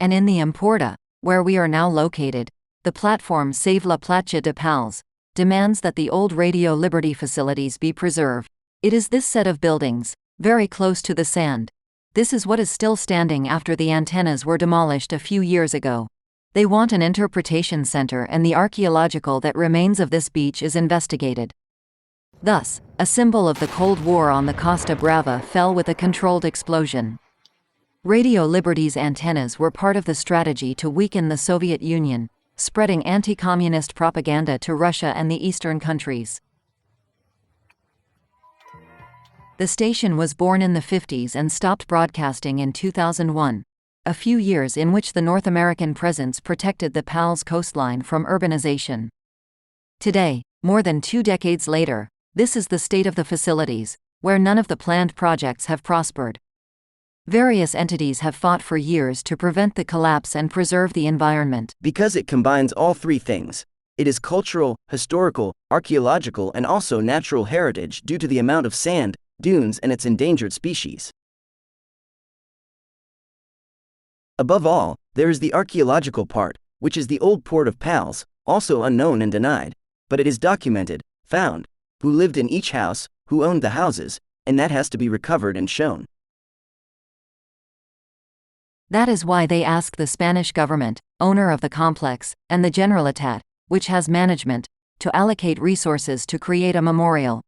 And in the Emporta, where we are now located, the platform Save la Platja de Pals demands that the old Radio Liberty facilities be preserved. It is this set of buildings, very close to the sand. This is what is still standing after the antennas were demolished a few years ago. They want an interpretation center, and the archaeological that remains of this beach is investigated. Thus, a symbol of the Cold War on the Costa Brava fell with a controlled explosion. Radio Liberty's antennas were part of the strategy to weaken the Soviet Union, spreading anti-communist propaganda to Russia and the eastern countries. The station was born in the 50s and stopped broadcasting in 2001, a few years in which the North American presence protected the PAL's coastline from urbanization. Today, more than 2 decades later, this is the state of the facilities, where none of the planned projects have prospered. Various entities have fought for years to prevent the collapse and preserve the environment. Because it combines all three things. It is cultural, historical, archaeological, and also natural heritage due to the amount of sand, dunes, and its endangered species. Above all, there is the archaeological part, which is the old port of Pals, also unknown and denied, but it is documented, found, who lived in each house, who owned the houses, and that has to be recovered and shown. That is why they ask the Spanish government, owner of the complex, and the Generalitat, which has management, to allocate resources to create a memorial.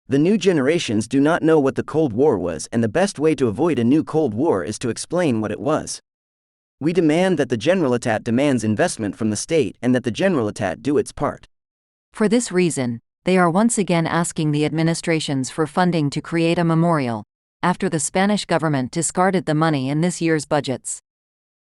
The new generations do not know what the Cold War was, and the best way to avoid a new Cold War is to explain what it was. We demand that the Generalitat demands investment from the state and that the Generalitat do its part. For this reason, they are once again asking the administrations for funding to create a memorial, after the Spanish government discarded the money in this year's budgets.